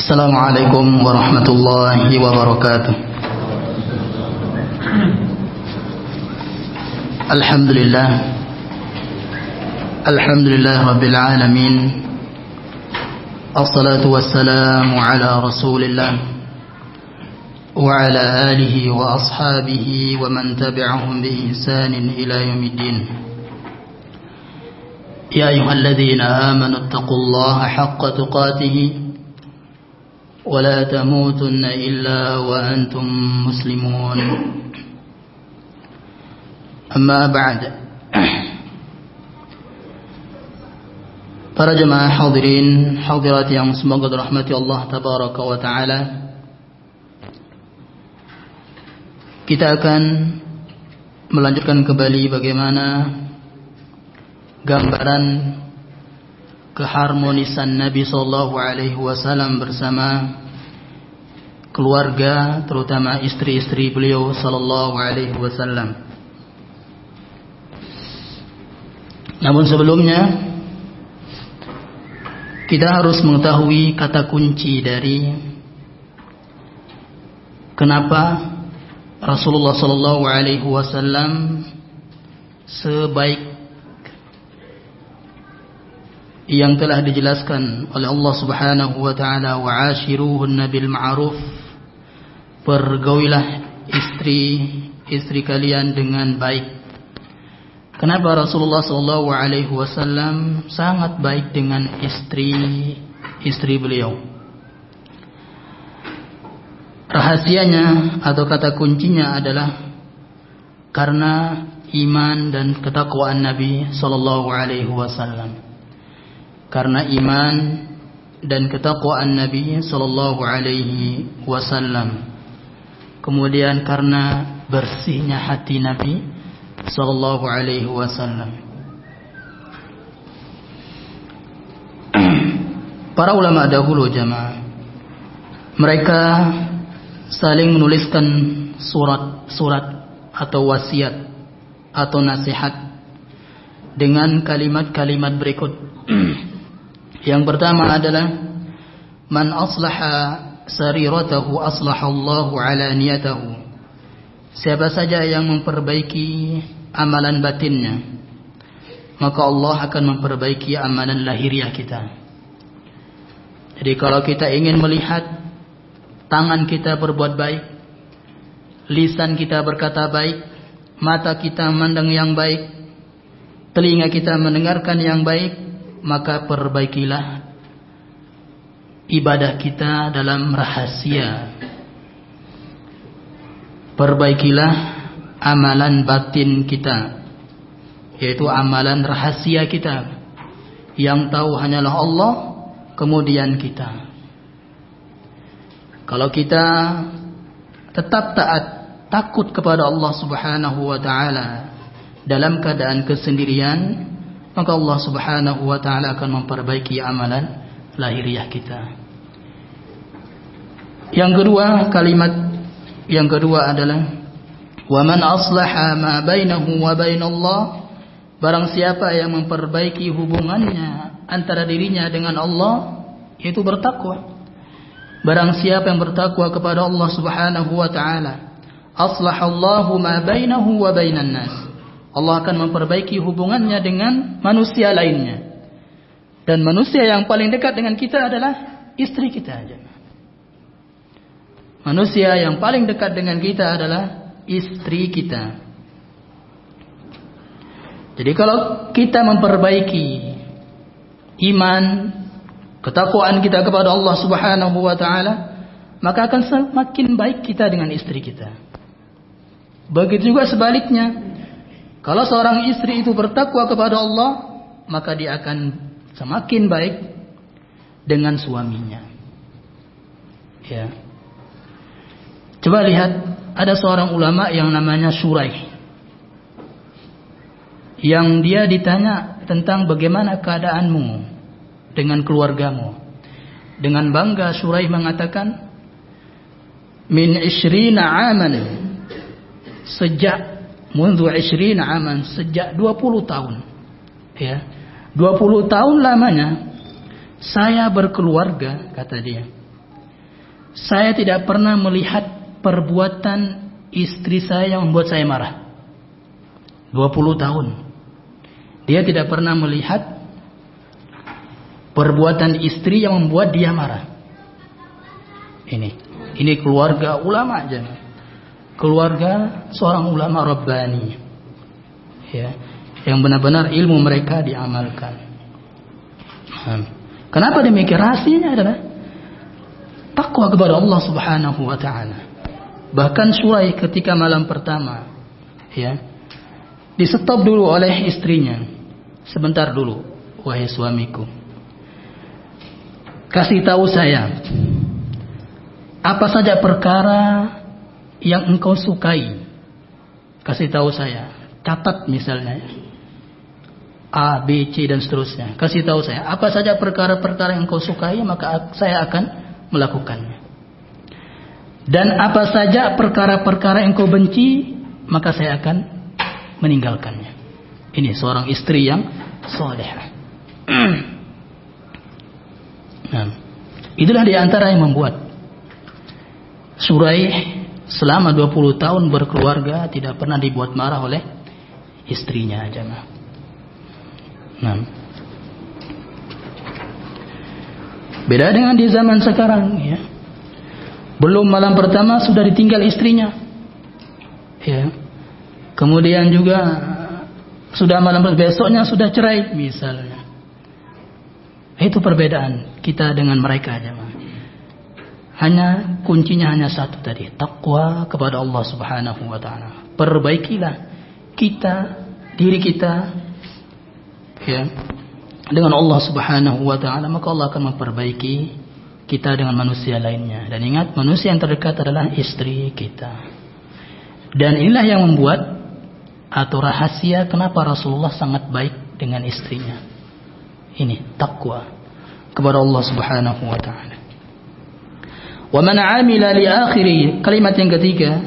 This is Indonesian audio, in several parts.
Assalamualaikum warahmatullahi wabarakatuh. Alhamdulillah rabbil alamin. Assalatu wassalamu ala rasulillah wa ala alihi wa ashabihi wa man tabi'ahum bi ihsanin ila yaumiddin. Ya ayyuhalladzina amanu taqullaha haqqa tuqatih ولا تموتن إلا وأنتم مسلمون. أما بعد. Para jemaah hadirin hadirat yang semoga dirahmati Allah tabaraka wa taala, kita akan melanjutkan kembali bagaimana gambaran keharmonisan Nabi sallallahu alaihi wasallam bersama keluarga, terutama istri-istri beliau sallallahu alaihi wasallam. Namun sebelumnya kita harus mengetahui kata kunci dari kenapa Rasulullah sallallahu alaihi wasallam sebaik yang telah dijelaskan oleh Allah Subhanahu wa taala, wa ashiruhunna bil ma'ruf, pergaulilah istri kalian dengan baik. Kenapa Rasulullah sallallahu alaihi wasallam sangat baik dengan istri beliau? Rahasianya atau kata kuncinya adalah karena iman dan ketakwaan Nabi sallallahu alaihi wasallam. Karena iman dan ketakwaan Nabi sallallahu alaihi wasallam. Kemudian karena bersihnya hati Nabi sallallahu alaihi wasallam. Para ulama dahulu jemaah, mereka saling menuliskan surat atau wasiat atau nasihat dengan kalimat-kalimat berikut. Yang pertama adalah man aslaha sariratahu aslahallahu alaniyatahu. Siapa saja yang memperbaiki amalan batinnya, maka Allah akan memperbaiki amalan lahiriah kita. Jadi kalau kita ingin melihat tangan kita berbuat baik, lisan kita berkata baik, mata kita memandang yang baik, telinga kita mendengarkan yang baik, maka perbaikilah ibadah kita dalam rahasia. Perbaikilah amalan batin kita, yaitu amalan rahasia kita, yang tahu hanyalah Allah, kemudian kita. Kalau kita tetap taat, takut kepada Allah Subhanahu wa taala dalam keadaan kesendirian, maka Allah Subhanahu wa taala akan memperbaiki amalan lahiriah kita. Yang kedua, kalimat yang kedua adalah wa man aslaha ma bainahu wa bainallah. Barang siapa yang memperbaiki hubungannya antara dirinya dengan Allah, yaitu bertakwa. Barang siapa yang bertakwa kepada Allah Subhanahu wa taala, aslahallahu ma bainahu wa bainan nas. Allah akan memperbaiki hubungannya dengan manusia lainnya. Dan manusia yang paling dekat dengan kita adalah istri kita aja. Manusia yang paling dekat dengan kita adalah istri kita. Jadi kalau kita memperbaiki iman, ketakwaan kita kepada Allah Subhanahu wa taala, maka akan semakin baik kita dengan istri kita. Begitu juga sebaliknya. Kalau seorang istri itu bertakwa kepada Allah, maka dia akan semakin baik dengan suaminya. Ya. Coba lihat, ada seorang ulama yang namanya Shuraih, yang dia ditanya tentang bagaimana keadaanmu dengan keluargamu. Dengan bangga Shuraih mengatakan, min 20 aman, sejak mundu 20 aman, sejak 20 tahun. Ya. 20 tahun lamanya saya berkeluarga, kata dia. saya tidak pernah melihat perbuatan istri saya yang membuat saya marah. 20 tahun. Dia tidak pernah melihat perbuatan istri yang membuat dia marah. Ini keluarga ulama aja. Keluarga seorang ulama Rabbani. Ya, yang benar-benar ilmu mereka diamalkan. Kenapa demikian? Rahasianya adalah takwa kepada Allah Subhanahu wa taala. Bahkan Syurai ketika malam pertama, ya, di-stop dulu oleh istrinya. Sebentar dulu, wahai suamiku. Kasih tahu saya apa saja perkara yang engkau sukai. Kasih tahu saya. Catat misalnya A, B, C dan seterusnya. Kasih tahu saya apa saja perkara-perkara yang engkau sukai, maka saya akan melakukannya. Dan apa saja perkara-perkara yang engkau benci, maka saya akan meninggalkannya. Ini seorang istri yang salehah. Nah, itulah di antara yang membuat Syurai selama 20 tahun berkeluarga tidak pernah dibuat marah oleh istrinya, jemaah. Nah, beda dengan di zaman sekarang, ya. Belum malam pertama sudah ditinggal istrinya, ya. Kemudian juga sudah malam besoknya sudah cerai misalnya. Itu perbedaan kita dengan mereka, jemaah. Hanya kuncinya hanya satu tadi, takwa kepada Allah Subhanahu wa taala. Perbaikilah diri kita, ya, dengan Allah Subhanahu wa taala, maka Allah akan memperbaiki kita dengan manusia lainnya. Dan ingat, manusia yang terdekat adalah istri kita. Dan inilah yang membuat atau rahasia kenapa Rasulullah sangat baik dengan istrinya. Ini takwa kepada Allah Subhanahu wa taala. Wa man 'amila li akhirih, kalimat yang ketiga,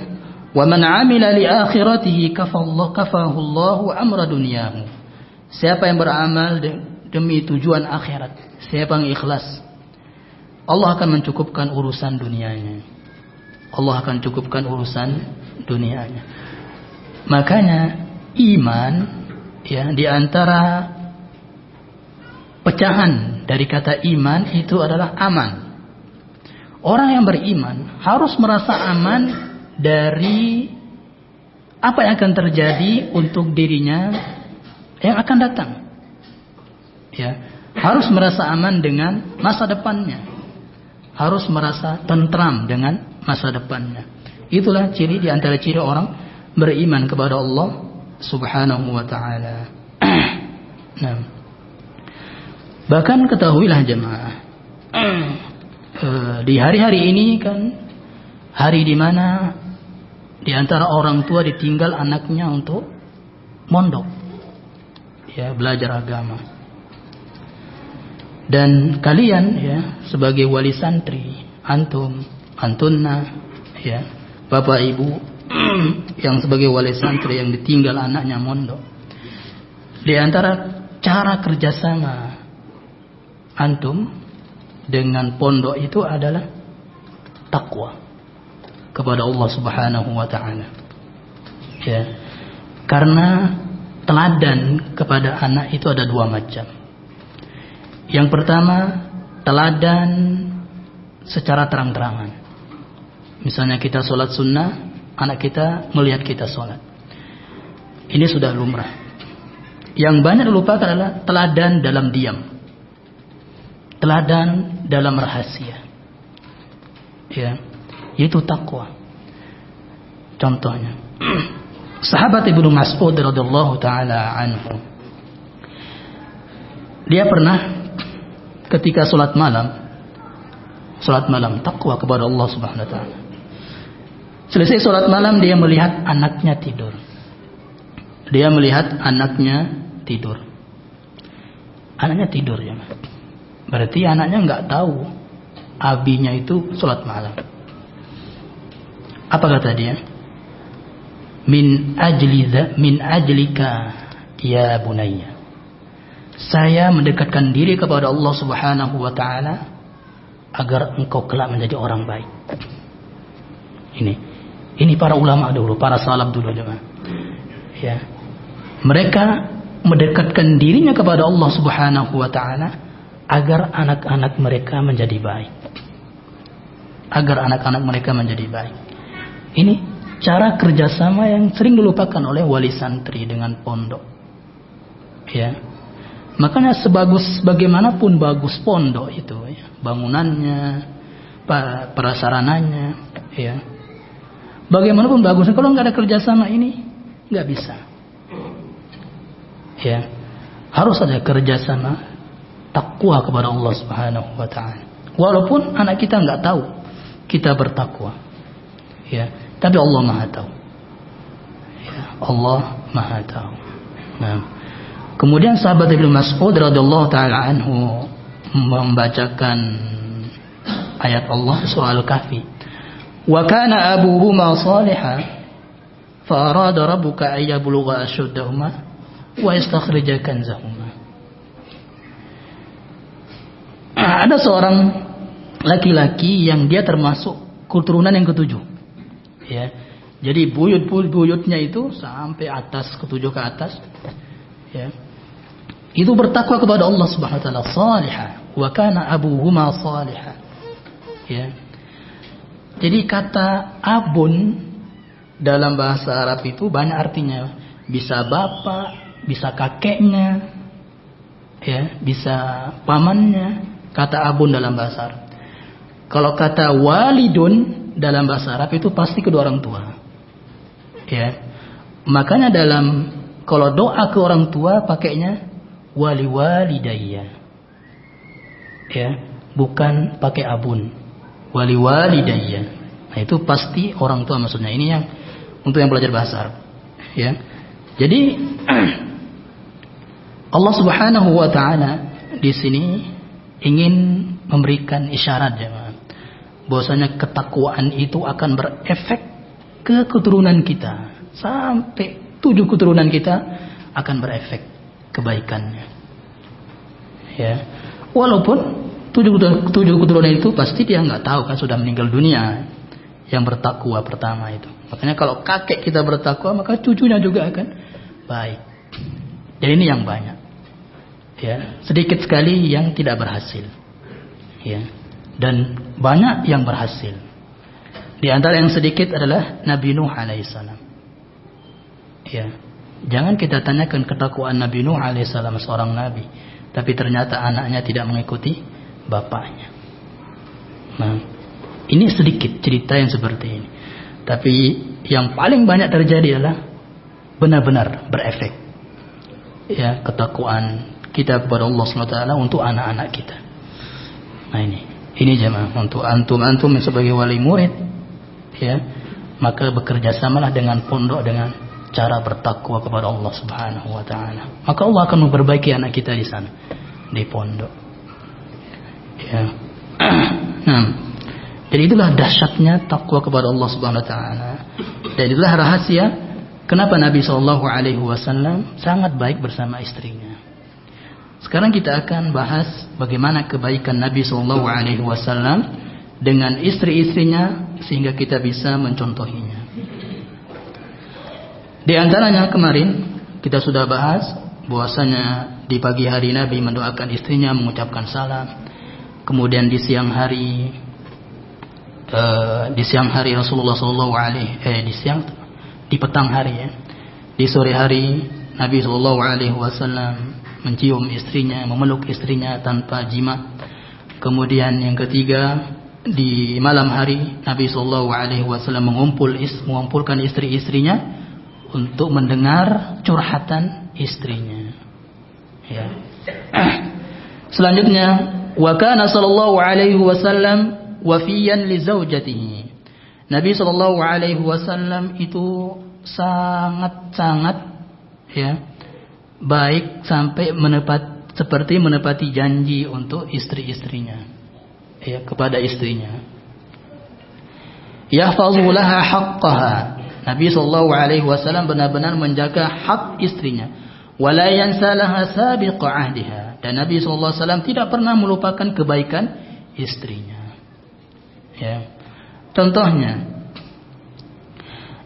wa man 'amila li akhiratihi kafahu Allahu amra dunyahu. Siapa yang beramal demi tujuan akhirat, siapa yang ikhlas, Allah akan mencukupkan urusan dunianya. Allah akan cukupkan urusan dunianya. Makanya iman, ya, di antara pecahan dari kata iman itu adalah aman. Orang yang beriman harus merasa aman dari apa yang akan terjadi untuk dirinya yang akan datang. Ya, harus merasa aman dengan masa depannya. Harus merasa tentram dengan masa depannya. Itulah ciri di antara ciri orang beriman kepada Allah Subhanahu wa taala. Nah, bahkan ketahuilah jemaah, di hari-hari ini kan hari di mana di antara orang tua ditinggal anaknya untuk mondok, ya, belajar agama. Dan kalian, ya, sebagai wali santri, antunna, ya, bapak ibu yang sebagai wali santri yang ditinggal anaknya mondok, di antara cara kerjasama antum dengan pondok itu adalah takwa kepada Allah Subhanahu wa taala. Ya. Karena teladan kepada anak itu ada dua macam. Yang pertama, teladan secara terang-terangan. Misalnya kita sholat sunnah, anak kita melihat kita sholat. Ini sudah lumrah. Yang banyak dilupakan adalah teladan dalam diam. Teladan dalam rahasia, ya, itu takwa. Contohnya, sahabat Ibnu Mas'ud radhiyallahu taala anhu, dia pernah ketika sholat malam takwa kepada Allah Subhanahu wa taala. Selesai sholat malam dia melihat anaknya tidur. Anaknya tidur, ya. Berarti anaknya nggak tahu abinya itu sholat malam. Apa kata dia? Min ajlika ya bunayya. Saya mendekatkan diri kepada Allah Subhanahu wa taala agar engkau kelak menjadi orang baik. Ini para ulama dulu, para salaf dulu, ya. Mereka mendekatkan dirinya kepada Allah Subhanahu wa taala agar anak-anak mereka menjadi baik. Agar anak-anak mereka menjadi baik. Ini cara kerjasama yang sering dilupakan oleh wali santri dengan pondok. Ya. Makanya bagaimanapun bagus pondok itu, ya, bangunannya, prasarananya, ya. Bagaimanapun bagusnya, kalau nggak ada kerjasama ini nggak bisa. Ya, harus ada kerjasama, takwa kepada Allah Subhanahu wa taala. Walaupun anak kita nggak tahu kita bertakwa, ya, tapi Allah Maha tahu. Ya, Allah Maha tahu. Nah, kemudian sahabat Ibnu Mas'ud radhiyallahu taala anhu membacakan ayat Allah surah Al-Kahfi. Wa kana abuhuma salihah fa arada rabbuka ay yablugha ashuddahuma wa yastakhrija kanzahuma. Ada seorang laki-laki yang dia termasuk keturunan yang ketujuh, ya. Jadi buyutnya itu sampai atas, ketujuh ke atas, ya. Itu bertakwa kepada Allah Subhanahu wa taala, salihah, wa kana abuhuma salihah, ya. Jadi kata abun dalam bahasa Arab itu banyak artinya, bisa bapak, bisa kakeknya, ya, bisa pamannya. Kata abun dalam bahasa Arab. Kalau kata walidun dalam bahasa Arab itu pasti kedua orang tua, ya. Makanya kalau doa ke orang tua pakainya wali walidayya, ya, bukan pakai abun, wali walidayya. Nah, itu pasti orang tua maksudnya. Ini yang untuk yang belajar bahasa Arab, ya. Jadi Allah Subhanahu wa taala di sini ingin memberikan isyarat, jemaah, bahwasanya ketakwaan itu akan berefek ke keturunan kita. Sampai 7 keturunan kita akan berefek kebaikannya, ya. Walaupun 7 keturunan itu pasti dia nggak tahu kan, sudah meninggal dunia yang bertakwa pertama itu. Makanya kalau kakek kita bertakwa, maka cucunya juga akan baik. Jadi ini yang banyak, ya. Sedikit sekali yang tidak berhasil, ya, dan banyak yang berhasil. Di antara yang sedikit adalah Nabi Nuh alaihissalam, ya. Jangan kita tanyakan ketakwaan Nabi Nuh alaihissalam, seorang nabi, tapi ternyata anaknya tidak mengikuti bapaknya. Nah, ini sedikit cerita yang seperti ini. Tapi yang paling banyak terjadi adalah benar-benar berefek, ya, ketakwaan kita kepada Allah SWT untuk anak-anak kita. Nah, ini jemaah, untuk antum sebagai wali murid, ya, maka bekerjasamalah dengan pondok dengan cara bertakwa kepada Allah Subhanahu wa taala. Maka Allah akan memperbaiki anak kita di sana, di pondok, ya. Nah, jadi itulah dahsyatnya takwa kepada Allah Subhanahu wa taala. Dan itulah rahasia kenapa Nabi sallallahu alaihi wasallam sangat baik bersama istrinya. Sekarang kita akan bahas bagaimana kebaikan Nabi sallallahu alaihi wasallam dengan istri-istrinya sehingga kita bisa mencontohinya. Di antaranya kemarin kita sudah bahas bahwasanya di pagi hari Nabi mendoakan istrinya, mengucapkan salam. Kemudian di siang hari Rasulullah sallallahu alaihi di petang hari, ya. Di sore hari Nabi sallallahu alaihi wasallam mencium istrinya, memeluk istrinya tanpa jima. Kemudian yang ketiga, di malam hari Nabi sallallahu alaihi wasallam mengumpulkan istri-istrinya untuk mendengar curhatan istrinya, ya. Selanjutnya, wa kana sallallahu alaihi wasallam wafiyan li zaujatihi. Nabi sallallahu alaihi wasallam itu sangat-sangat, ya, baik sampai seperti menepati janji untuk istri-istrinya, ya, kepada istrinya. Yahfazu laha haqqaha. Nabi sallallahu alaihi wasallam benar-benar menjaga hak istrinya. Wala yansa laha sabiqa ahdiha. Dan Nabi sallallahu alaihi wasallam tidak pernah melupakan kebaikan istrinya. Ya. Contohnya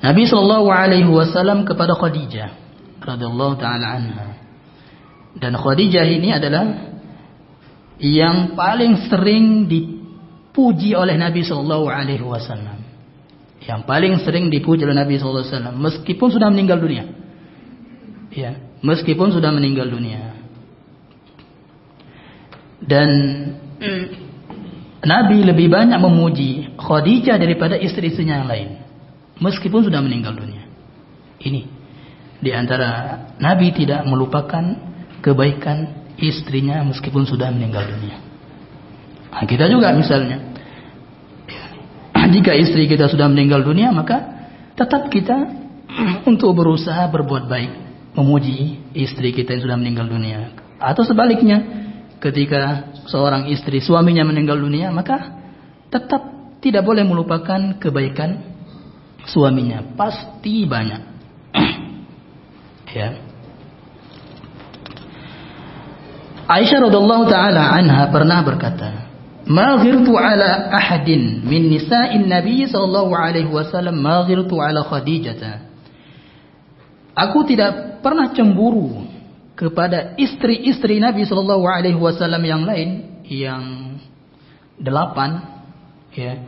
Nabi sallallahu alaihi wasallam kepada Khadijah radhiyallahu taala anha. Dan Khadijah ini adalah yang paling sering dipuji oleh Nabi sallallahu alaihi wasallam. Yang paling sering dipuji oleh Nabi sallallahu alaihi wasallam meskipun sudah meninggal dunia. Ya, meskipun sudah meninggal dunia. Dan Nabi lebih banyak memuji Khadijah daripada istri-istrinya yang lain, meskipun sudah meninggal dunia. Ini di antara Nabi tidak melupakan kebaikan istrinya meskipun sudah meninggal dunia. Nah, kita juga misalnya, jika istri kita sudah meninggal dunia, maka tetap kita untuk berusaha berbuat baik, memuji istri kita yang sudah meninggal dunia. Atau sebaliknya, ketika seorang istri suaminya meninggal dunia, maka tetap tidak boleh melupakan kebaikan suaminya. Pasti banyak. Ya. Aisyah radhiyallahu taala anha pernah berkata, "Ma ghirtu ala ahadin min nisa'in Nabi sallallahu alaihi wasallam ma ghirtu ala Khadijah." Aku tidak pernah cemburu kepada istri-istri Nabi sallallahu alaihi wasallam yang lain, yang 8, ya.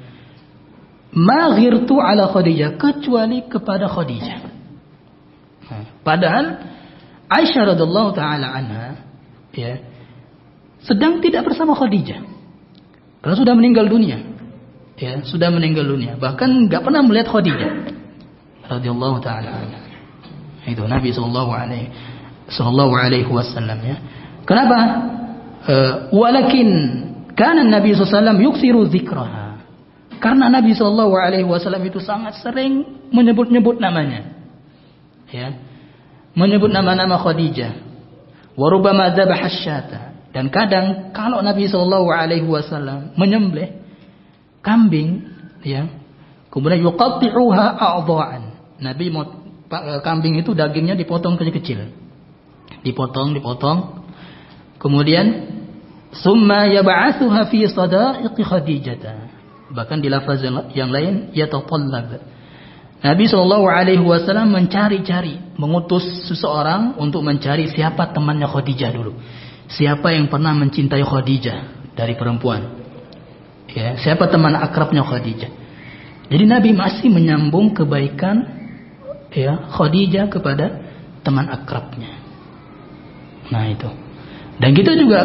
Ma ghirtu ala Khadijah, kecuali kepada Khadijah. Padahal Aisyah radhiyallahu taala anha, ya, sedang tidak bersama Khadijah karena sudah meninggal dunia. Ya, sudah meninggal dunia. Bahkan enggak pernah melihat Khadijah radhiyallahu taala anha. Itu Nabi sallallahu alaihi wasallam, ya. Kenapa? Walakin kana Nabi sallallahu alaihi wasallam yuksiru dzikraha. Karena Nabi sallallahu alaihi wasallam itu sangat sering menyebut-nyebut namanya. Ya. Menyebut nama-nama Khadijah. Wa rubbama dzabaha asy-syata. Dan kadang kalau Nabi sallallahu alaihi wasallam menyembelih kambing, ya, kemudian yuqatti'uha a'dha'an. Nabi mau kambing itu dagingnya dipotong kecil-kecil. Dipotong. Kemudian summa yab'atsuha fi sada'iqi Khadijah. Bahkan di lafaz yang lain yatatallab. Nabi sallallahu alaihi wasallam mencari-cari, mengutus seseorang untuk mencari siapa temannya Khadijah dulu. Siapa yang pernah mencintai Khadijah dari perempuan? Ya, siapa teman akrabnya Khadijah? Jadi Nabi masih menyambung kebaikan, ya, Khadijah kepada teman akrabnya. Nah itu. Dan kita juga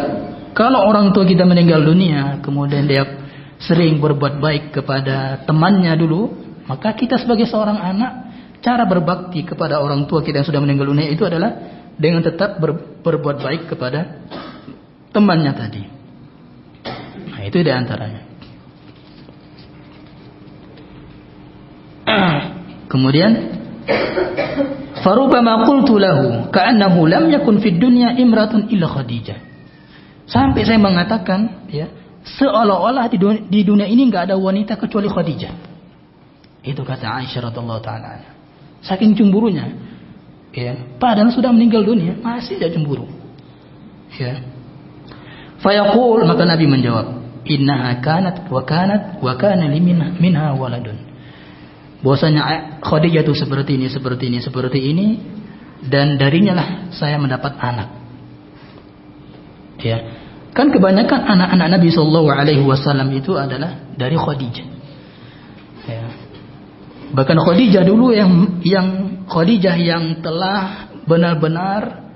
kalau orang tua kita meninggal dunia, kemudian dia sering berbuat baik kepada temannya dulu, maka kita sebagai seorang anak, cara berbakti kepada orang tua kita yang sudah meninggal dunia itu adalah dengan tetap berbuat baik kepada temannya tadi. Nah, itu di antaranya. Kemudian farubama qultu lahu ka'annahu lam yakun fid dunya imratun illa Khadijah. Sampai saya mengatakan, ya, seolah-olah di dunia ini enggak ada wanita kecuali Khadijah. Itu kata Aisyah radhiyallahu taala. Saking cemburunya, ya, padahal sudah meninggal dunia masih saja cemburu. Ya. Fayaqul, maka Nabi menjawab, innaha kanat wa kana li minha waladun. Bahwasanya Khadijah itu seperti ini dan darinya lah saya mendapat anak. Ya. Kan kebanyakan anak-anak Nabi sallallahu alaihi wasallam itu adalah dari Khadijah. Ya. Bahkan Khadijah dulu Khadijah yang telah benar-benar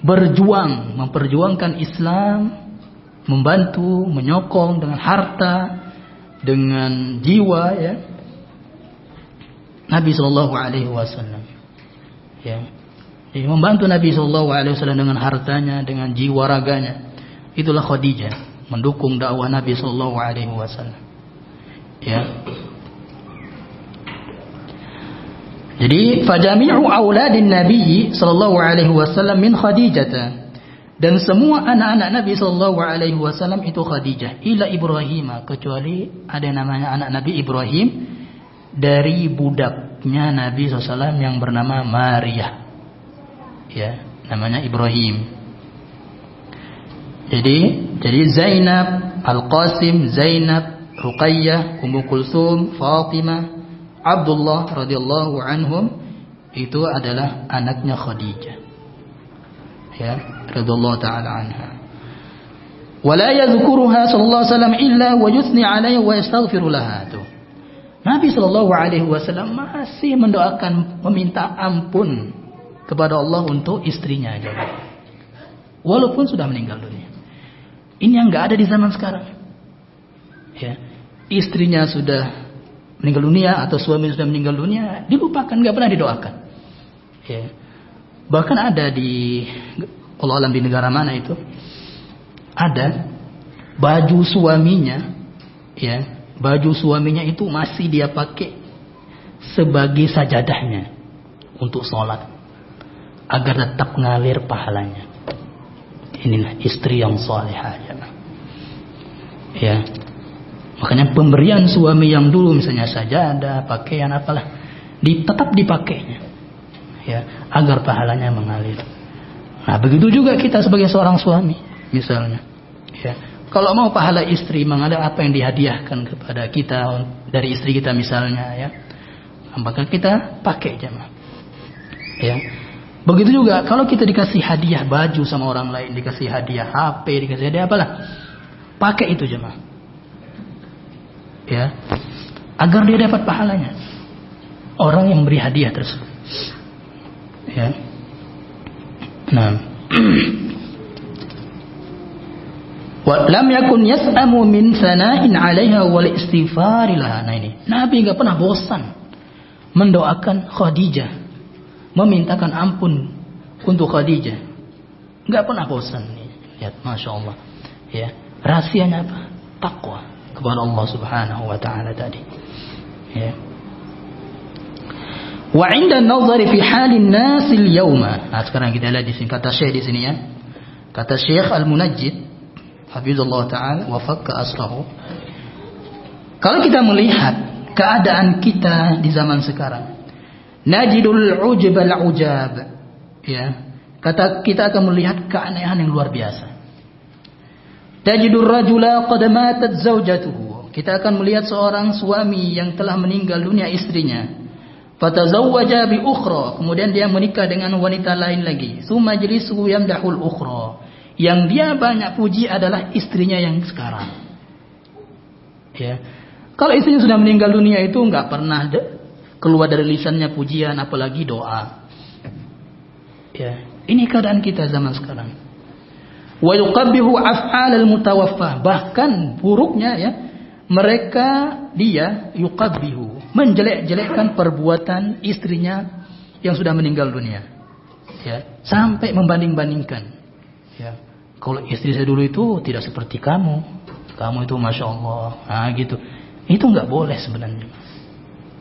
berjuang, memperjuangkan Islam, membantu, menyokong dengan harta, dengan jiwa, ya, Nabi sallallahu alaihi wasallam. Ya. Jadi membantu Nabi sallallahu alaihi wasallam dengan hartanya, dengan jiwa raganya. Itulah Khadijah, mendukung dakwah Nabi sallallahu alaihi wasallam. Ya. Jadi fajami'u auladin Nabi sallallahu alaihi wasallam min Khadijah. Dan semua anak-anak Nabi sallallahu alaihi wasallam itu Khadijah, ila Ibrahim, kecuali ada namanya anak Nabi Ibrahim dari budaknya Nabi SAW yang bernama Maria. Ya, namanya Ibrahim. Jadi Zainab, Al-Qasim, Zainab, Ruqayyah, Ummu Kulsum, Fatimah, Abdullah radhiyallahu anhum itu adalah anaknya Khadijah. Ya, radhiyallahu taala anha. Wala yadhkuruha sallallahu alaihi wasallam illa wa yuthni 'alaiha wa yastaghfiru laha. Nabi sallallahu alaihi wasallam masih mendoakan, meminta ampun kepada Allah untuk istrinya aja. Walaupun sudah meninggal dunia. Ini yang enggak ada di zaman sekarang. Ya, istrinya sudah meninggal dunia atau suami sudah meninggal dunia, dilupakan, enggak pernah didoakan. Ya. Bahkan ada di Allah alam di negara mana itu ada baju suaminya, ya, baju suaminya itu masih dia pakai sebagai sajadahnya untuk sholat agar tetap ngalir pahalanya. Inilah istri yang salihah, ya. Makanya pemberian suami yang dulu misalnya sajadah, pakaian apalah, tetap dipakainya, ya, agar pahalanya mengalir. Nah, begitu juga kita sebagai seorang suami, misalnya, ya, kalau mau pahala istri mengalir, apa yang dihadiahkan kepada kita dari istri kita misalnya, ya, maka kita pakai, jemaah. Ya. Begitu juga kalau kita dikasih hadiah baju sama orang lain, dikasih hadiah HP, dikasih hadiah apalah, pakai itu, jemaah. Ya, agar dia dapat pahalanya. Orang yang beri hadiah tersebut. Ya. Nah. Wa lam yakun yas'amu min sana'in 'alaiha wal istighfari laha. Nah ini, Nabi enggak pernah bosan mendoakan Khadijah, memintakan ampun untuk Khadijah. Enggak pernah bosan. Lihat, Masya Allah. Ya, rahasianya apa? Takwa kepada Allah Subhanahu wa taala tadi. Ya. Wa 'inda an-nazari fi halin nas al-yawma. Nah, sekarang kita lihat di sini kata Syekh di sini, ya. Kata Syekh Al-Munajjid hafizallahu taala wa fakka asrahu. Kalau kita melihat keadaan kita di zaman sekarang, najidul ujub al-ujab, ya. Kita akan melihat keanehan yang luar biasa. Tajidur rajula qad matat zaujatuhu. Kita akan melihat seorang suami yang telah meninggal dunia istrinya. Fatazawwaja bi ukhra, kemudian dia menikah dengan wanita lain lagi. Tsumma jlisuhu yamdahul ukhra. Yang dia banyak puji adalah istrinya yang sekarang. Ya. Kalau istrinya sudah meninggal dunia itu enggak pernah keluar dari lisannya pujian, apalagi doa. Ya, ini keadaan kita zaman sekarang. Wa yuqabbihu af'al al-mutawaffa, bahkan buruknya, ya, dia yuqabbihu, menjelek-jelekkan perbuatan istrinya yang sudah meninggal dunia, ya, sampai membanding-bandingkan, ya, kalau istri saya dulu itu tidak seperti kamu itu Masya Allah, nah gitu. Itu nggak boleh sebenarnya,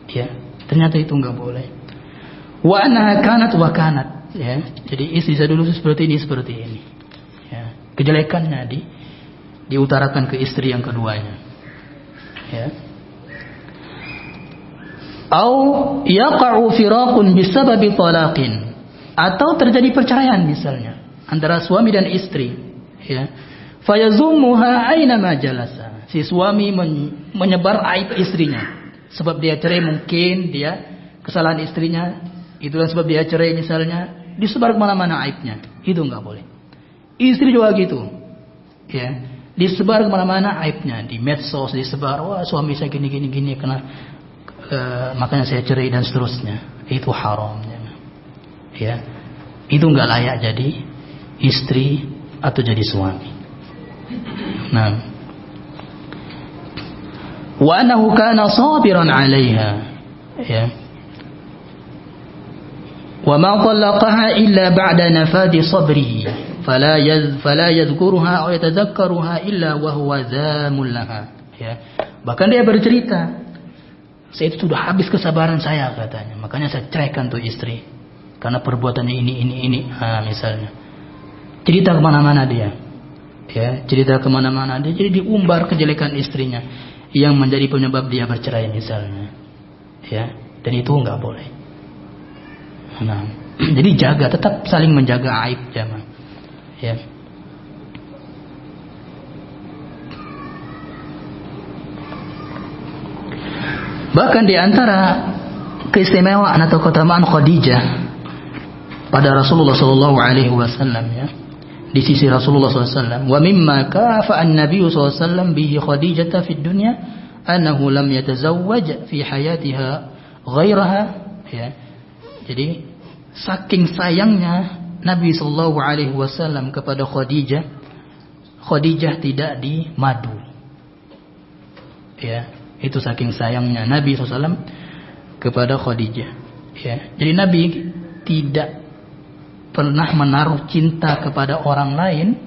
ya, ternyata itu nggak boleh. Wa anha kanat wa kanat, ya, jadi istri saya dulu seperti ini, ya, kejelekannya diutarakan ke istri yang keduanya, ya. Au yaqa'u firaqun bisababi talaqin, atau terjadi perceraian misalnya antara suami dan istri, ya. Fayazumuha aina ma jalasa, si suami menyebar aib istrinya sebab dia cerai, mungkin dia kesalahan istrinya itulah sebab dia cerai misalnya, disebar kemana-mana aibnya. Itu enggak boleh. Istri juga gitu, ya, disebar kemana-mana aibnya, di medsos disebar, wah suami saya gini kena makanya saya cerai dan seterusnya. Itu haram, ya. Itu enggak layak jadi istri atau jadi suami. Nah, wa annahu kana sabiran 'alaiha, ya. Wa ma talaqaha illa ba'da nafadi sabrihi fala yadhkuruha aw yatadhakkaruha illa wa huwa zamul laha, ya. Bahkan dia bercerita, saya itu sudah habis kesabaran saya, katanya, makanya saya ceraikan tuh istri karena perbuatannya ini. Nah, misalnya cerita kemana-mana dia, ya, cerita kemana-mana dia, jadi diumbar kejelekan istrinya yang menjadi penyebab dia bercerai misalnya, ya, dan itu nggak boleh. Nah, jadi tetap saling menjaga aib, jemaah, ya. Bahkan di antara keistimewaan atau keutamaan Khadijah pada Rasulullah sallallahu alaihi wasallam, ya, di sisi Rasulullah sallallahu alaihi wasallam, wa mimma kafa'a an-nabiy sallallahu alaihi wasallam bihi Khadijah fid dunya annahu lam yatazawwaj fi hayatiha ghairaha, ya. Jadi saking sayangnya Nabi sallallahu alaihi wasallam kepada Khadijah, Khadijah tidak dimadu. Ya, itu saking sayangnya Nabi SAW kepada Khadijah. Ya, jadi Nabi tidak pernah menaruh cinta kepada orang lain,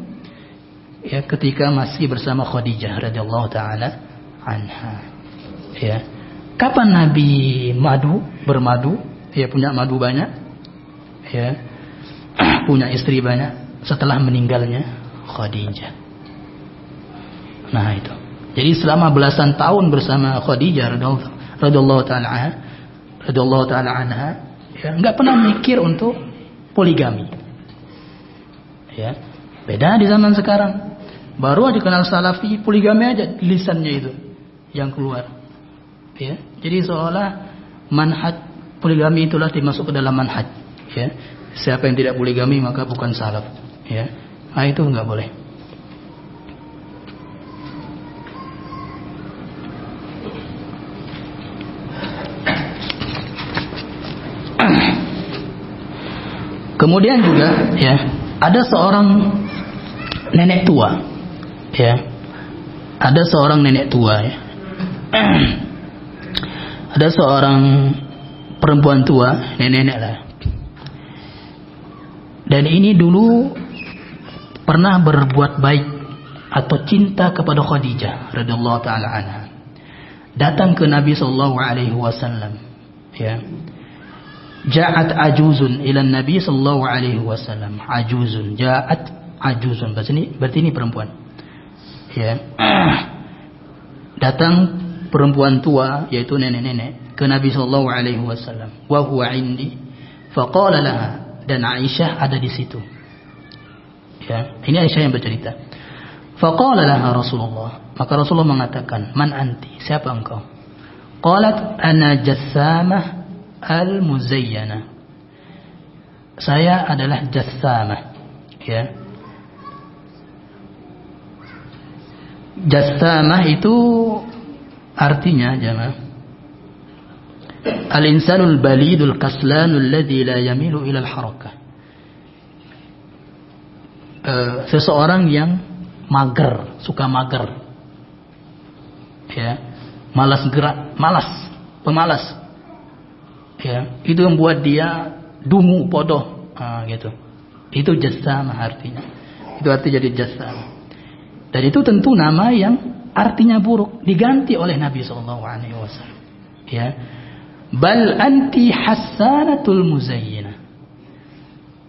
ya, ketika masih bersama Khadijah radhiyallahu taala anha. Ya, kapan Nabi bermadu? Ya, punya madu banyak. Ya, punya istri banyak setelah meninggalnya Khadijah. Nah itu. Jadi selama belasan tahun bersama Khadijah radhiyallahu taala anha, ya, enggak pernah mikir untuk poligami. Ya. Beda di zaman sekarang. Baru aja kenal salafi, poligami aja lisannya itu yang keluar. Ya. Jadi seolah manhaj poligami itulah dimasuk ke dalam manhaj. Ya. Siapa yang tidak poligami maka bukan salaf. Ya. Nah itu enggak boleh. Kemudian juga, ya, ada seorang nenek tua, ya, ada seorang nenek tua, ya, ada seorang perempuan tua, nenek lah, dan ini dulu pernah berbuat baik atau cinta kepada Khadijah radhiyallahu taala anha, datang ke Nabi sallallahu alaihi wasallam, ya. Ja'at ajuzun ila Nabi sallallahu alaihi wasallam. Ajuzun, ja'at ajuzun. Berarti ini perempuan. Ya. Datang perempuan tua, yaitu nenek-nenek, ke Nabi sallallahu alaihi wasallam. Wa huwa indi. Faqala laha, dan Aisyah ada di situ. Ya, ini Aisyah yang bercerita. Faqala laha Rasulullah. Maka Rasulullah mengatakan, "Man anti? Siapa engkau?" Qalat, "Ana jassamah al-muzayyana." Saya adalah jassamah, ya. Jassamah itu artinya, jemaah, al-insanul balidul kaslanul ladzi la yamilu ila al-harakah. Seseorang yang mager, suka mager, ya, malas gerak, pemalas. Ya, itu yang membuat dia dungu, bodoh, gitu. Itu jassamah artinya. Itu arti jadi jassamah. Dan itu tentu nama yang artinya buruk, diganti oleh Nabi SAW. Ya, bal anti hassanatul muzayyinah.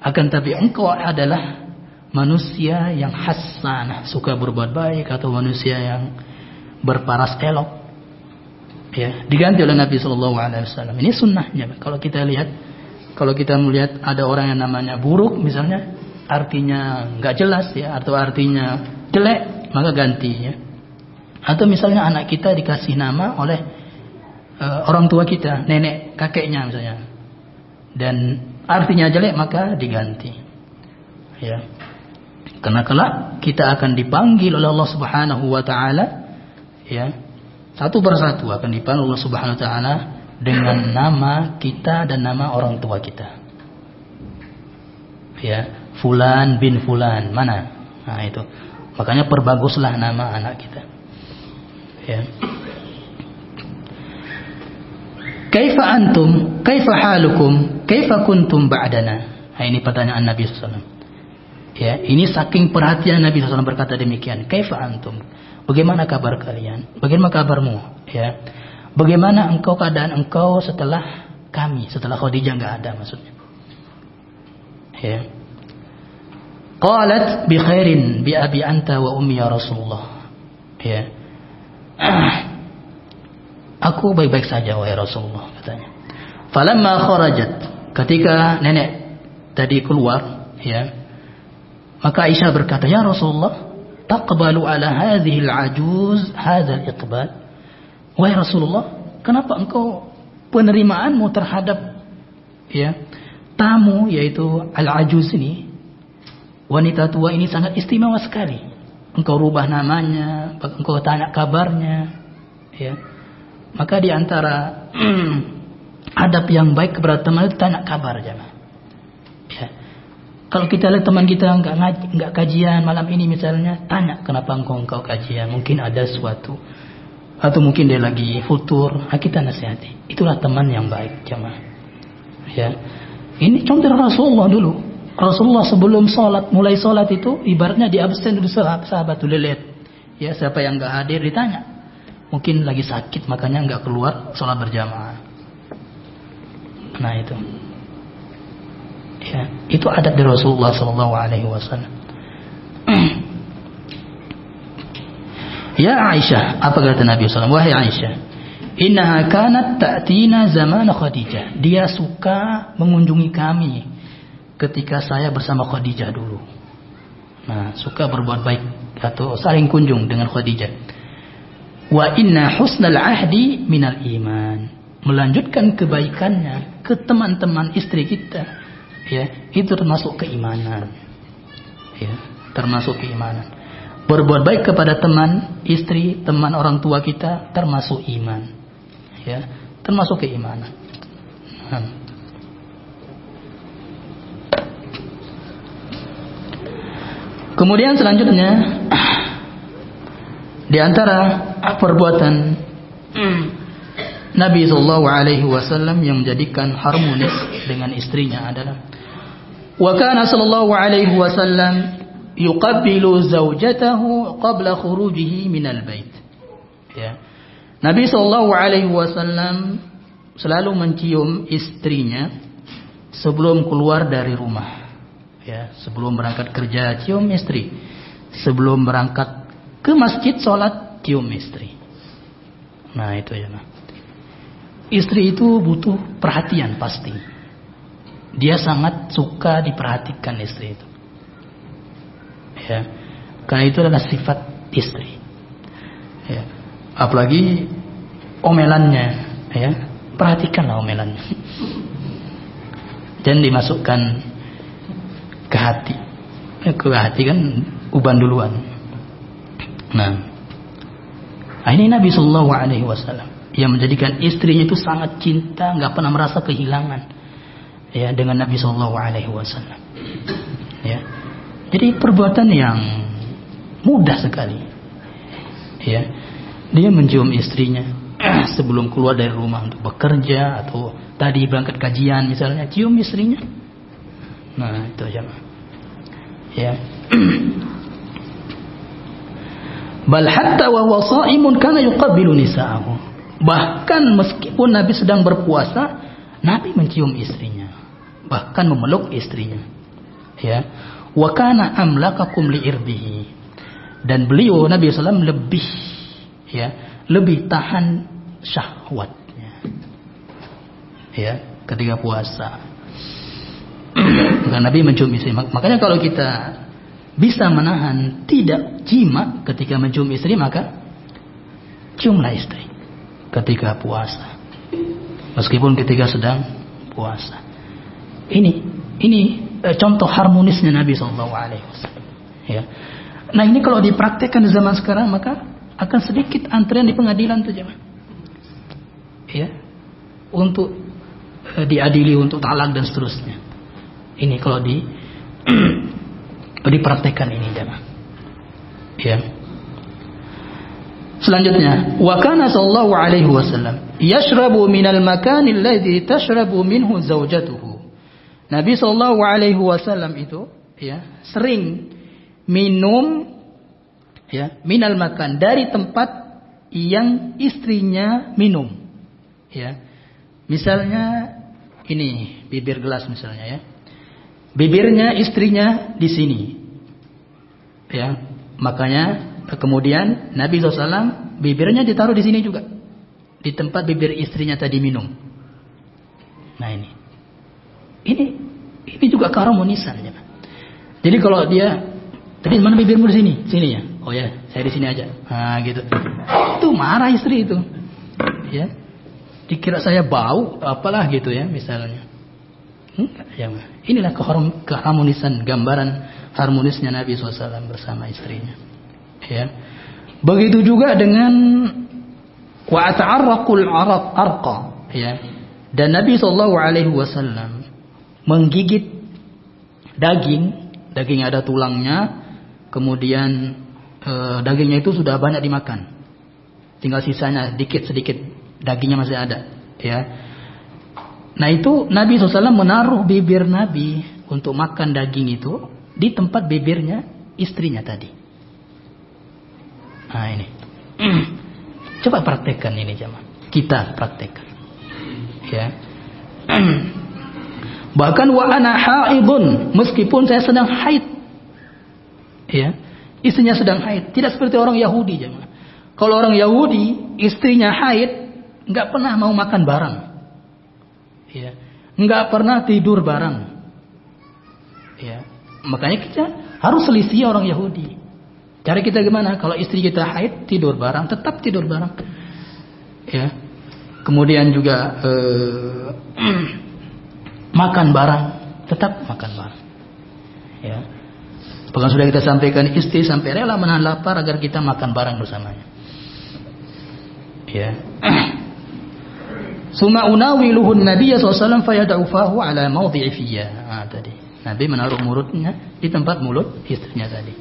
Akan tapi engkau adalah manusia yang hassanah, suka berbuat baik, atau manusia yang berparas elok. Ya, diganti oleh Nabi SAW. Ini sunnahnya. Kalau kita lihat, kalau kita melihat ada orang yang namanya buruk, misalnya, artinya nggak jelas, ya, atau artinya jelek, maka gantinya. Atau misalnya anak kita dikasih nama oleh orang tua kita, nenek, kakeknya misalnya, dan artinya jelek, maka diganti. Ya, karena kelak kita akan dipanggil oleh Allah Subhanahu Wa Taala, ya. Satu persatu akan dipanggil Allah Subhanahu Wa Taala dengan nama kita dan nama orang tua kita. Ya, Fulan bin Fulan, mana? Nah itu. Makanya perbaguslah nama anak kita. Ya. Kaifa antum? Kaifa halukum? Kaifa kuntum ba'dana? Nah, ini pertanyaan Nabi SAW. Ya, ini saking perhatian Nabi SAW berkata demikian. Kaifa antum? Bagaimana kabar kalian? Bagaimana kabarmu? Ya. Bagaimana keadaan engkau setelah kami, setelah Khadijah enggak ada, maksudnya. Ya. Qalat bi khairin bi abi anta wa ummi ya Rasulullah. Ya. Aku baik-baik saja wahai Rasulullah, katanya. Falamma kharajat, ketika nenek tadi keluar, ya. Maka Aisyah berkata, "Ya Rasulullah, taqbalu ala hadhihi al-ajuz hadha al-iqbal?" Wahai Rasulullah, kenapa engkau penerimaanmu terhadap tamu yaitu al-ajuz ini, wanita tua ini sangat istimewa sekali. Engkau rubah namanya, engkau tanya kabarnya, Maka di antara adab yang baik kepada teman itu tanya kabar, jemaah. Kalau kita lihat teman kita enggak kajian malam ini misalnya, tanya kenapa engkau kajian, mungkin ada sesuatu, atau mungkin dia lagi futur, kita nasihati. Itulah teman yang baik, jemaah. Ini contoh Rasulullah dulu. Rasulullah sebelum mulai sholat itu ibaratnya di absen dulu sahabat tuh lihat. Siapa yang enggak hadir ditanya. Mungkin lagi sakit makanya enggak keluar sholat berjamaah. Nah itu. Itu adab dari Rasulullah SAW. Ya Aisyah, apa kata Nabi SAW? Wahai Aisyah, innaha kanat ta'tina zaman Khadijah. Dia suka mengunjungi kami ketika saya bersama Khadijah dulu. Nah, suka berbuat baik atau saling kunjung dengan Khadijah. Wa inna husnal ahdi minal iman. Melanjutkan kebaikannya ke teman-teman istri kita. Itu termasuk keimanan. Termasuk keimanan. Berbuat baik kepada teman istri, teman orang tua kita termasuk iman. Termasuk keimanan. Kemudian selanjutnya di antara perbuatan Nabi SAW yang menjadikan harmonis dengan istrinya adalah wa kana sallallahu alaihi wasallam yuqabbilu zawjatahu qabla khurujihi minal bait. Nabi SAW selalu mencium istrinya sebelum keluar dari rumah. Sebelum berangkat kerja cium istri, sebelum berangkat ke masjid sholat cium istri. Nah itu ya. Istri itu butuh perhatian pasti. Dia sangat suka diperhatikan istri itu. Karena itu adalah sifat istri. Apalagi omelannya, perhatikanlah omelannya. Jangan dimasukkan ke hati. Ke hati kan uban duluan. Nah, ini Nabi SAW yang menjadikan istrinya itu sangat cinta, nggak pernah merasa kehilangan. Dengan Nabi SAW. Jadi perbuatan yang mudah sekali. Dia mencium istrinya sebelum keluar dari rumah untuk bekerja atau tadi berangkat kajian misalnya, cium istrinya. Nah itu aja. Bal hatta wa huwa sha'imun kana yuqabbilu nisa'ahu. Bahkan meskipun Nabi sedang berpuasa, Nabi mencium istrinya. Bahkan memeluk istrinya. Wa kana amlakakum liirbihi. Dan beliau Nabi SAW lebih tahan syahwatnya. Ketika puasa. Karena Nabi mencium istri. Makanya kalau kita bisa menahan tidak jima ketika mencium istri, maka ciumlah istri ketika puasa. Meskipun ketika sedang puasa. Ini contoh harmonisnya Nabi SAW. Nah ini kalau dipraktekkan di zaman sekarang maka akan sedikit antrian di pengadilan tuh jemaah. Untuk diadili untuk talak dan seterusnya. Ini kalau dipraktekkan ini jemaah. Selanjutnya, wa kana sallallahu alaihi wasallam yashrabu minal makani alladhi tashrabu minhu zawjatuhu. Nabi sallallahu alaihi wasallam itu sering minum minal makan dari tempat yang istrinya minum. Misalnya ini bibir gelas misalnya bibirnya istrinya di sini. Makanya kemudian Nabi SAW bibirnya ditaruh di sini juga, di tempat bibir istrinya tadi minum. Nah ini juga keharmonisan ya. Jadi kalau dia tadi mana bibirmu di sini ya. Oh ya, saya di sini aja. Nah gitu. Itu marah istri itu. dikira saya bau, apalah gitu ya misalnya. Inilah keharmonisan, gambaran harmonisnya Nabi SAW bersama istrinya. Ya. Begitu juga dengan wa ata'arraqul arqa, ya. Dan Nabi SAW menggigit daging ada tulangnya, kemudian dagingnya itu sudah banyak dimakan, tinggal sisanya sedikit dagingnya masih ada, ya. Nah itu Nabi SAW menaruh bibir Nabi untuk makan daging itu di tempat bibirnya istrinya tadi. Nah ini, coba praktekkan ini jemaah. Kita praktekkan, ya. Bahkan wa ana haidun, meskipun saya sedang haid, ya, istrinya sedang haid. Tidak seperti orang Yahudi jemaah. Kalau orang Yahudi istrinya haid, nggak pernah mau makan bareng. Ya, nggak pernah tidur bareng. Ya, makanya kita harus selisih orang Yahudi. Cara kita gimana? Kalau istri kita haid, tidur bareng, tetap tidur bareng. Ya, kemudian juga makan bareng, tetap makan bareng. Ya, bahkan sudah kita sampaikan, istri sampai rela menahan lapar agar kita makan bareng bersamanya. Ya. Suma unawiluhun Nabi SAW fayada'u fahu ala mawdi'i fiyya. Tadi Nabi menaruh mulutnya di tempat mulut istrinya tadi.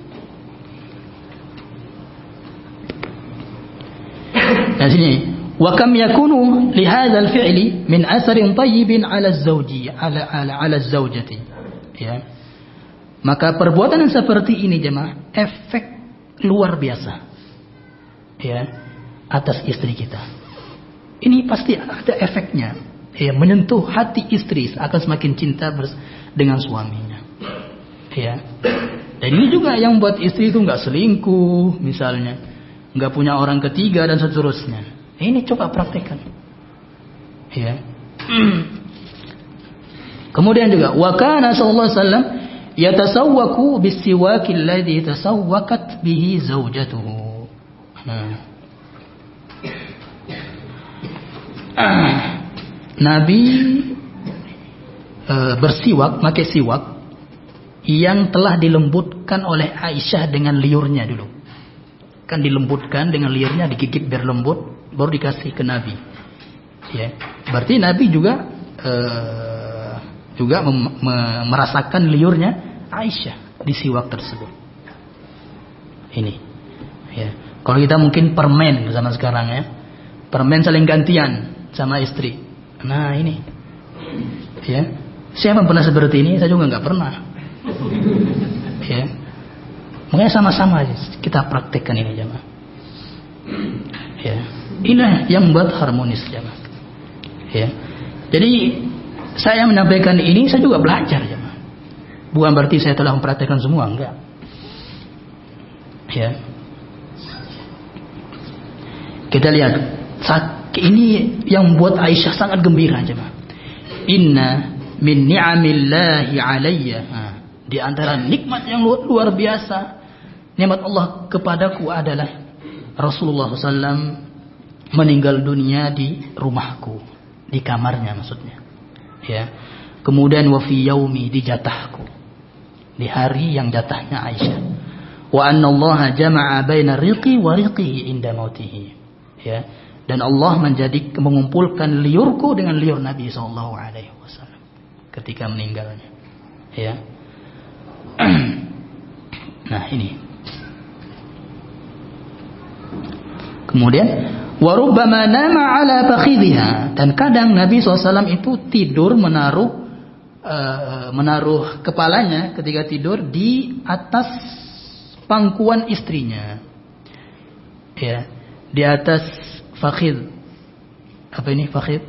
Nah sini, wa kam yakunu li hadzal fi'li min atharin tayyibin ala az-zawji ala az-zawjati. Ya. Maka perbuatan yang seperti ini jemaah, efek luar biasa, ya, atas istri kita. Ini pasti ada efeknya, ya, menyentuh hati istri, akan semakin cinta dengan suaminya, ya. Dan ini juga yang buat istri itu nggak selingkuh, misalnya, nggak punya orang ketiga dan seterusnya. Ini coba praktekkan, ya. Kemudian juga, wa kana sallallahu alaihi wasallam yatasawwaku bis-siwaki alladhi tasawwakat bihi zawjatuhu. Nabi bersiwak, pakai siwak yang telah dilembutkan oleh Aisyah dengan liurnya dulu. Kan dilembutkan dengan liurnya, digigit biar lembut, baru dikasih ke Nabi. Ya, berarti Nabi juga merasakan liurnya Aisyah di siwak tersebut. Ini, ya. Kalau kita mungkin permen zaman sekarang ya, permen saling gantian sama istri. Nah ini, ya, siapa pernah seperti ini? Saya juga nggak pernah. Ya, makanya sama-sama kita praktekkan ini jemaah. Ya, inilah yang membuat harmonis jemaah. Ya, jadi saya menyampaikan ini, saya juga belajar jemaah. Bukan berarti saya telah mempraktekkan semua, enggak. Ya, kita lihat ini yang membuat Aisyah sangat gembira jemaah. Inna min ni'amillahi alayya. Di antara nikmat yang luar biasa, nikmat Allah kepadaku adalah Rasulullah SAW meninggal dunia di rumahku, di kamarnya maksudnya. Ya. Kemudian wa fi yaumi, di jatahku, di hari yang jatahnya Aisyah. Wa anna Allah jama'a baina riqi wa riqihi inda mautihi. Ya. Dan Allah mengumpulkan liurku dengan liur Nabi SAW ketika meninggalnya. Ya. Nah ini. Kemudian warubbama nama ala fakhidhiha, dan kadang Nabi SAW itu tidur menaruh kepalanya ketika tidur di atas pangkuan istrinya. Ya, di atas fakhid. Apa ini fakhid?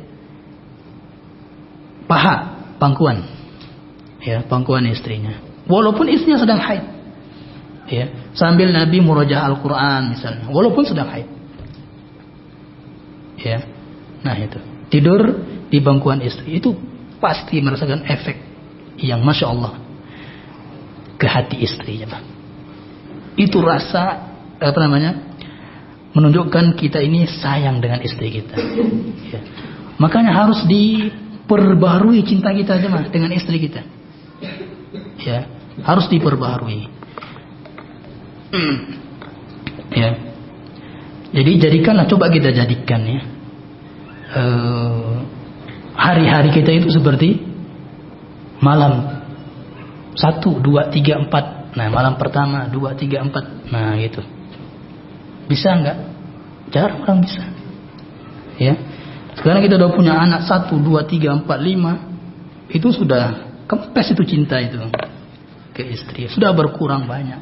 Paha, pangkuan. Ya, pangkuan istrinya. Walaupun istrinya sedang haid. Ya, sambil Nabi murojaah Al-Qur'an misalnya, walaupun sedang haid. Ya. Nah, itu. Tidur di pangkuan istri itu pasti merasakan efek yang Masya Allah ke hati istri ya, Bang. Itu rasa menunjukkan kita ini sayang dengan istri kita. Ya. Makanya harus diperbarui cinta kita jemaah dengan istri kita. Ya, harus diperbarui. Ya. Jadi jadikanlah, coba kita jadikan ya. Hari-hari kita itu seperti malam 1, 2, 3, 4. Nah, malam pertama 2, 3, 4. Nah, gitu. Bisa enggak? Jarang orang bisa. Ya. Sekarang kita udah punya anak 1, 2, 3, 4, 5. Itu sudah kempes itu cinta itu ke istri. Sudah berkurang banyak.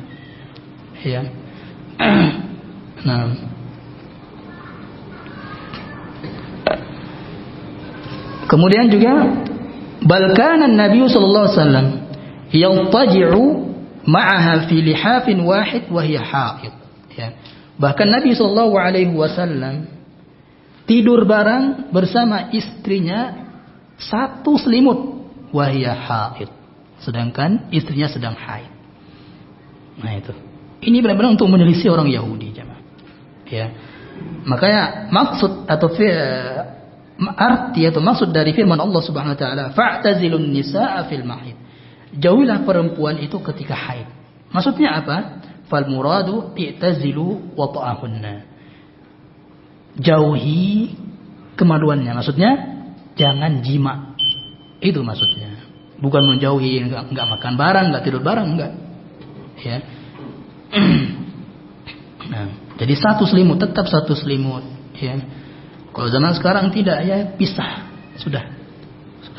Ya. Nah. Kemudian juga balkanan Nabi sallallahu alaihi wasallam yaltaji'u ma'aha fi lihafin wahid wa hiya haid. Ya. Bahkan Nabi sallallahu alaihi wasallam tidur bareng bersama istrinya satu selimut wa hiya haid. Sedangkan istrinya sedang haid. Nah itu. Ini benar-benar untuk menyelisih orang Yahudi, jemaah. Ya. Makanya maksud atau arti atau maksud dari firman Allah Subhanahu wa taala, fa'tazilun nisaa fil mahid. Jauhilah perempuan itu ketika haid. Maksudnya apa? Fal muradu i'tazilu wata'ahunna. Jauhi kemaluannya. Maksudnya jangan jima. Itu maksudnya. Bukan menjauhi, enggak makan bareng, enggak tidur bareng, enggak. Ya. Nah, jadi satu selimut, tetap satu selimut, ya. Kalau zaman sekarang tidak, ya pisah. Sudah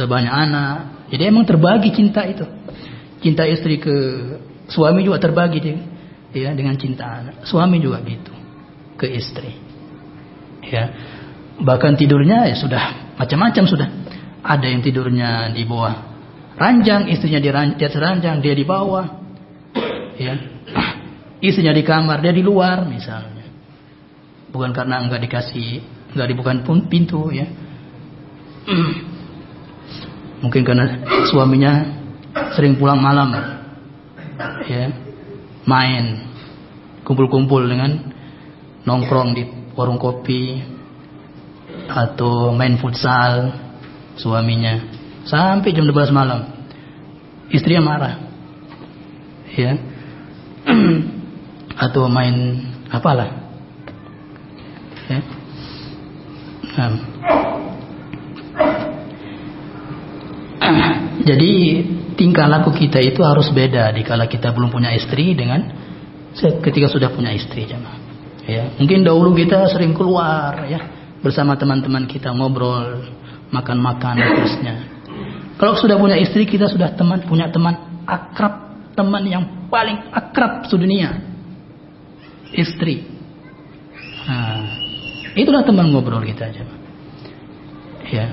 banyak anak. Jadi emang terbagi cinta itu. Cinta istri ke suami juga terbagi dia, ya, dengan cinta anak. Suami juga gitu ke istri. Ya. Bahkan tidurnya ya sudah macam-macam sudah. Ada yang tidurnya di bawah ranjang, istrinya di atas ranjang, dia di bawah. Ya. Istrinya di kamar, dia di luar misalnya. Bukan karena enggak dibukakan pun pintu, ya. Mungkin karena suaminya sering pulang malam, ya, main, kumpul-kumpul dengan nongkrong di warung kopi atau main futsal suaminya sampai jam 12 malam. Istrinya marah, ya, atau main apalah, ya. Jadi tingkah laku kita itu harus beda dikala kita belum punya istri dengan ketika sudah punya istri, jemaah. Ya, mungkin dahulu kita sering keluar, ya, bersama teman-teman kita ngobrol, makan-makan dan terusnya. Kalau sudah punya istri, kita sudah punya teman akrab, teman yang paling akrab sedunia, istri. Nah, itulah teman ngobrol kita aja. Ya.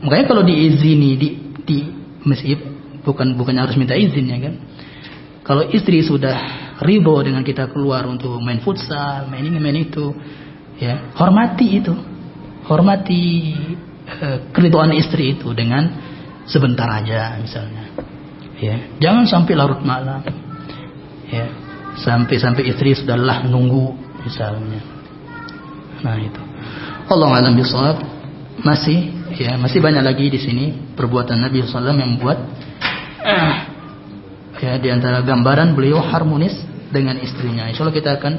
Makanya kalau diizini bukan harus minta izin, ya kan. Kalau istri sudah ridho dengan kita keluar untuk main futsal, main ini main itu, ya, hormati itu. Hormati keridhaan istri itu dengan sebentar aja misalnya. Ya, jangan sampai larut malam. Ya, sampai istri sudah lelah nunggu misalnya. Nah itu. Allahu a'lam bishawab. Masih banyak lagi di sini perbuatan Nabi sallallahu alaihi wasallam yang membuat ya, di antara gambaran beliau harmonis dengan istrinya. Insyaallah kita akan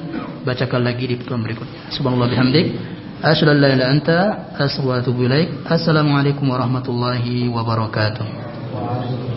bacakan lagi di pertemuan berikutnya. Subhanallah bihamdik, asyhadu an la ilaha illa anta, astaghfiruka wa atubu ilaik. Assalamualaikum warahmatullahi wabarakatuh.